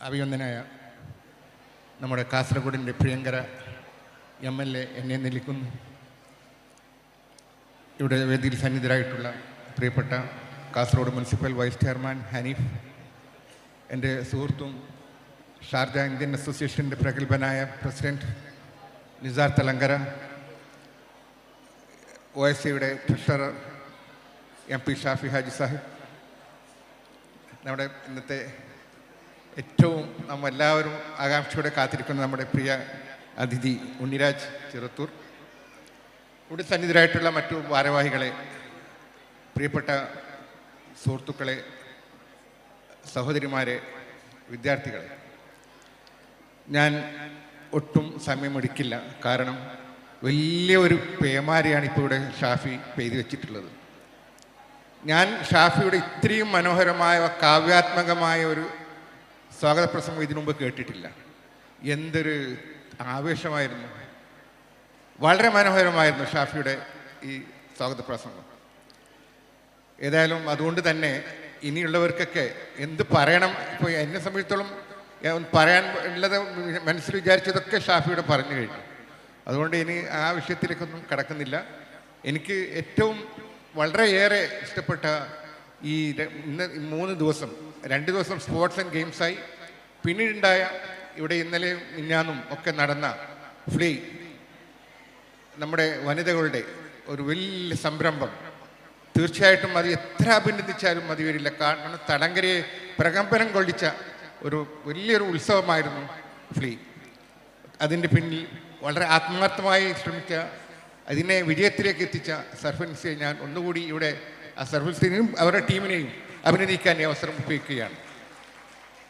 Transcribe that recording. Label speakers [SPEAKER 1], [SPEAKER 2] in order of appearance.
[SPEAKER 1] അഭിനന്ദനായ നമ്മുടെ കാസർഗോഡിൻ്റെ പ്രിയങ്കര MLA എന്നെ നിൽക്കുന്നു. ഇവിടെ വേദിയിൽ സന്നിധരായിട്ടുള്ള പ്രിയപ്പെട്ട Kasaragod municipal vice chairman Hanif, എൻ്റെ സുഹൃത്തും ഷാർജ ഇന്ത്യൻ അസോസിയേഷൻ്റെ പ്രഗത്ഭനായ പ്രസിഡൻറ്റ് നിസാർ തലങ്കര, OSCയുടെ ട്രഷറർ MP ഷാഫി ഹാജി സാഹിബ്, നമ്മുടെ ഇന്നത്തെ ഏറ്റവും എല്ലാവരും ആകാംക്ഷയോടെ കാത്തിരിക്കുന്ന നമ്മുടെ പ്രിയ അതിഥി ഉണ്ണിരാജ് ചിറത്തൂർ, ഇവിടെ സന്നിധരായിട്ടുള്ള മറ്റു ഭാരവാഹികളെ, പ്രിയപ്പെട്ട സുഹൃത്തുക്കളെ, സഹോദരിമാരെ, വിദ്യാർത്ഥികളെ, ഞാൻ ഒട്ടും സമയമെടുക്കില്ല. കാരണം വലിയൊരു പേമാരിയാണ് ഇപ്പോൾ ഇവിടെ ഷാഫി പെയ്തു വെച്ചിട്ടുള്ളത്. ഞാൻ ഷാഫിയുടെ ഇത്രയും മനോഹരമായ കാവ്യാത്മകമായ ഒരു സ്വാഗത പ്രസംഗം ഇതിനു മുമ്പ് കേട്ടിട്ടില്ല. എന്തൊരു ആവേശമായിരുന്നു! വളരെ മനോഹരമായിരുന്നു ഷാഫിയുടെ ഈ സ്വാഗത പ്രസംഗം. ഏതായാലും അതുകൊണ്ട് തന്നെ ഇനിയുള്ളവർക്കൊക്കെ എന്ത് പറയണം, ഇപ്പോൾ എന്നെ സംബന്ധിച്ചിടത്തോളം പറയാൻ ഉള്ളത് മനസ്സിൽ വിചാരിച്ചതൊക്കെ ഷാഫിയുടെ പറഞ്ഞു കഴിഞ്ഞു. അതുകൊണ്ട് ഇനി ആ വിഷയത്തിലേക്കൊന്നും കടക്കുന്നില്ല. എനിക്ക് ഏറ്റവും വളരെയേറെ ഇഷ്ടപ്പെട്ട ഈ 3 ദിവസം, 2 ദിവസം സ്പോർട്സ് ആൻഡ് ഗെയിംസായി, പിന്നീടുണ്ടായ ഇവിടെ ഇന്നലെയും മിഞ്ഞാന്നും ഒക്കെ നടന്ന ഫ്ലീ, നമ്മുടെ വനിതകളുടെ ഒരു വലിയ സംരംഭം. തീർച്ചയായിട്ടും അത് എത്ര അഭിനന്ദിച്ചാലും മതി വരില്ല. കാരണം തടങ്കരയെ പ്രകമ്പനം കൊള്ളിച്ച ഒരു വലിയൊരു ഉത്സവമായിരുന്നു ഫ്ലീ. അതിൻ്റെ പിന്നിൽ വളരെ ആത്മാർത്ഥമായി ശ്രമിച്ച, അതിനെ വിജയത്തിലേക്ക് എത്തിച്ച സർഫൻസിയെ ഞാൻ ഒന്നുകൂടി ഇവിടെ ആ സർഫൻസിനെയും അവരുടെ ടീമിനെയും അഭിനന്ദിക്കാൻ ഈ അവസരം ഉപയോഗിക്കുകയാണ്.